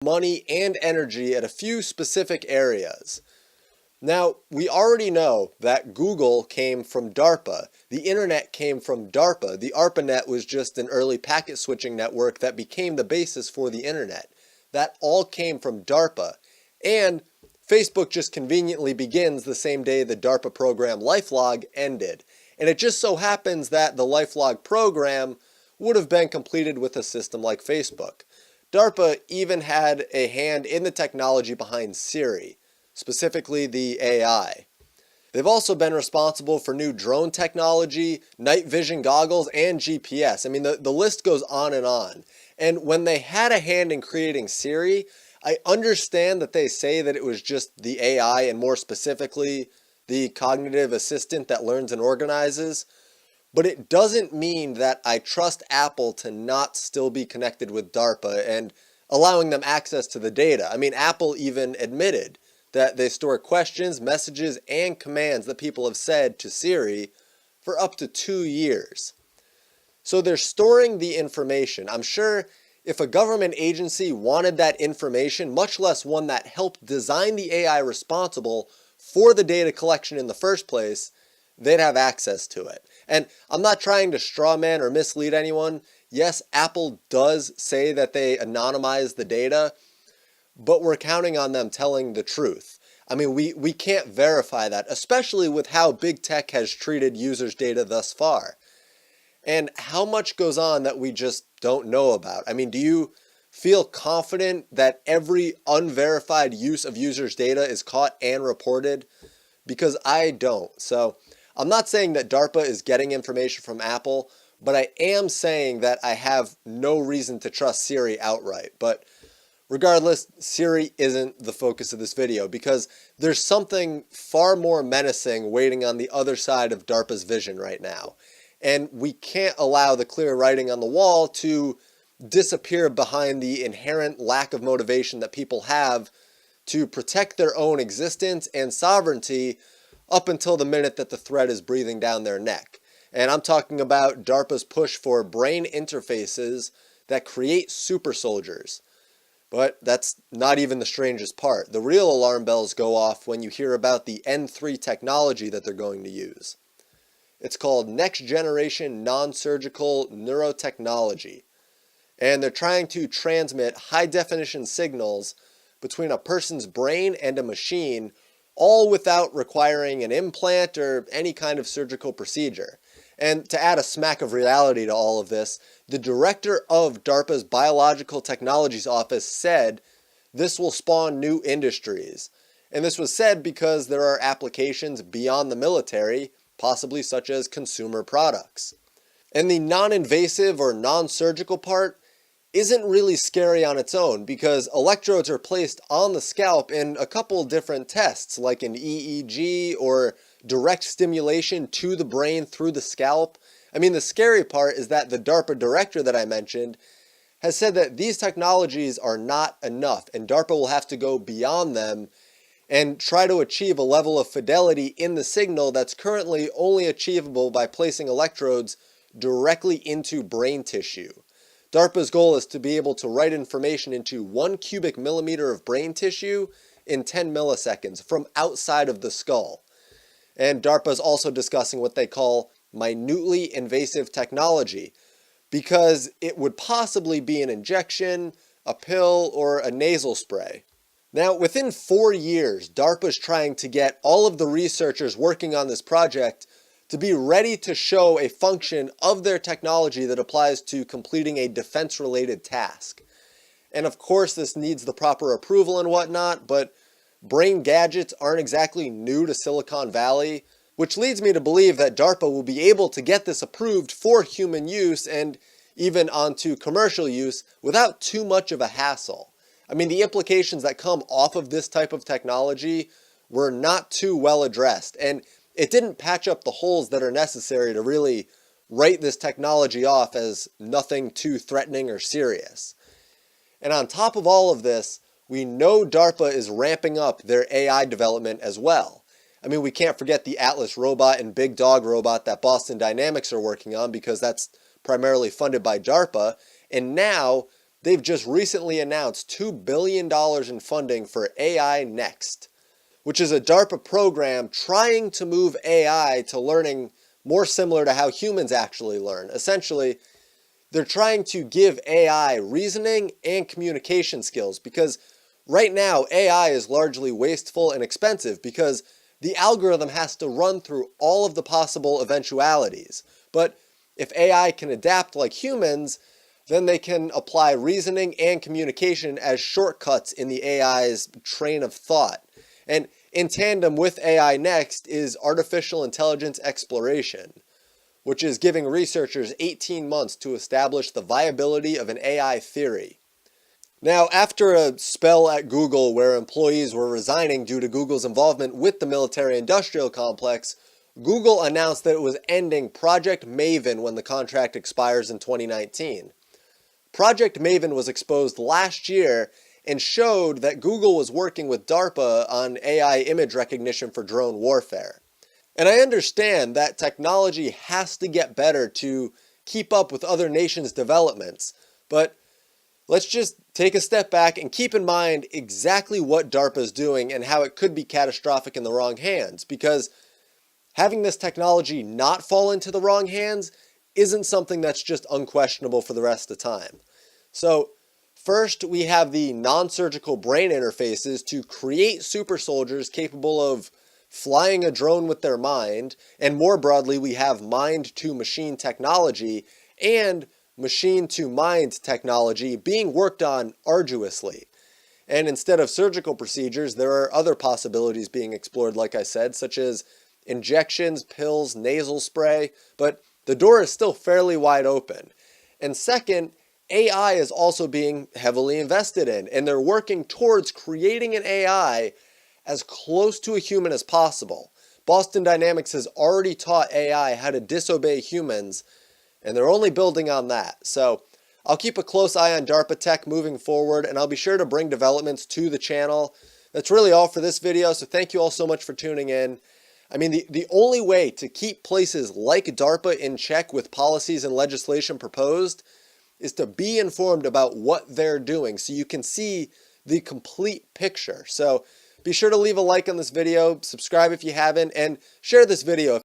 money and energy at a few specific areas. Now, we already know that Google came from DARPA. The internet came from DARPA. The ARPANET was just an early packet switching network that became the basis for the internet. That all came from DARPA. And Facebook just conveniently begins the same day the DARPA program LifeLog ended. And it just so happens that the LifeLog program would have been completed with a system like Facebook. DARPA even had a hand in the technology behind Siri, specifically the AI. They've also been responsible for new drone technology, night vision goggles, and GPS. I mean, the list goes on. And when they had a hand in creating Siri, I understand that they say that it was just the AI and more specifically the cognitive assistant that learns and organizes. But it doesn't mean that I trust Apple to not still be connected with DARPA and allowing them access to the data. I mean, Apple even admitted that they store questions, messages, and commands that people have said to Siri for up to 2 years. So they're storing the information. I'm sure if a government agency wanted that information, much less one that helped design the AI responsible for the data collection in the first place, they'd have access to it. And I'm not trying to strawman or mislead anyone. Yes, Apple does say that they anonymize the data, but we're counting on them telling the truth. I mean, we can't verify that, especially with how big tech has treated users' data thus far. And how much goes on that we just don't know about. I mean, do you feel confident that every unverified use of users' data is caught and reported? Because I don't. So I'm not saying that DARPA is getting information from Apple, but I am saying that I have no reason to trust Siri outright. But regardless, Siri isn't the focus of this video because there's something far more menacing waiting on the other side of DARPA's vision right now. And we can't allow the clear writing on the wall to disappear behind the inherent lack of motivation that people have to protect their own existence and sovereignty up until the minute that the threat is breathing down their neck. And I'm talking about DARPA's push for brain interfaces that create super soldiers. But that's not even the strangest part. The real alarm bells go off when you hear about the N3 technology that they're going to use. It's called Next Generation Non-Surgical Neurotechnology. And they're trying to transmit high-definition signals between a person's brain and a machine, all without requiring an implant or any kind of surgical procedure. And to add a smack of reality to all of this, the director of DARPA's Biological Technologies Office said this will spawn new industries. And this was said because there are applications beyond the military, possibly such as consumer products. And the non-invasive or non-surgical part isn't really scary on its own because electrodes are placed on the scalp in a couple different tests like an EEG or direct stimulation to the brain through the scalp. I mean, the scary part is that the DARPA director that I mentioned has said that these technologies are not enough and DARPA will have to go beyond them and try to achieve a level of fidelity in the signal that's currently only achievable by placing electrodes directly into brain tissue. DARPA's goal is to be able to write information into 1 cubic millimeter of brain tissue in 10 milliseconds from outside of the skull. And DARPA is also discussing what they call minutely invasive technology, because it would possibly be an injection, a pill, or a nasal spray. Now, within 4 years, DARPA is trying to get all of the researchers working on this project to be ready to show a function of their technology that applies to completing a defense-related task. And of course, this needs the proper approval and whatnot, but brain gadgets aren't exactly new to Silicon Valley, which leads me to believe that DARPA will be able to get this approved for human use and even onto commercial use without too much of a hassle. I mean, the implications that come off of this type of technology were not too well addressed, and it didn't patch up the holes that are necessary to really write this technology off as nothing too threatening or serious. And on top of all of this, we know DARPA is ramping up their AI development as well. I mean, we can't forget the Atlas robot and Big Dog robot that Boston Dynamics are working on because that's primarily funded by DARPA. And now they've just recently announced $2 billion in funding for AI Next, which is a DARPA program trying to move AI to learning more similar to how humans actually learn. Essentially, they're trying to give AI reasoning and communication skills, because right now AI is largely wasteful and expensive because the algorithm has to run through all of the possible eventualities. But if AI can adapt like humans, then they can apply reasoning and communication as shortcuts in the AI's train of thought. And in tandem with AI Next is artificial intelligence exploration, which is giving researchers 18 months to establish the viability of an AI theory. Now, after a spell at Google where employees were resigning due to Google's involvement with the military-industrial complex, Google announced that it was ending Project Maven when the contract expires in 2019. Project Maven was exposed last year and showed that Google was working with DARPA on AI image recognition for drone warfare. And I understand that technology has to get better to keep up with other nations' developments, but let's just take a step back and keep in mind exactly what DARPA is doing and how it could be catastrophic in the wrong hands, because having this technology not fall into the wrong hands isn't something that's just unquestionable for the rest of the time. So first, we have the non-surgical brain interfaces to create super soldiers capable of flying a drone with their mind, and more broadly, we have mind-to-machine technology and machine-to-mind technology being worked on arduously. And instead of surgical procedures, there are other possibilities being explored, like I said, such as injections, pills, nasal spray, but the door is still fairly wide open. And second, AI is also being heavily invested in, and they're working towards creating an AI as close to a human as possible. Boston Dynamics has already taught AI how to disobey humans, and they're only building on that. So I'll keep a close eye on DARPA tech moving forward, and I'll be sure to bring developments to the channel. That's really all for this video, so thank you all so much for tuning in. I mean, the only way to keep places like DARPA in check with policies and legislation proposed is to be informed about what they're doing so you can see the complete picture. So be sure to leave a like on this video, subscribe if you haven't, and share this video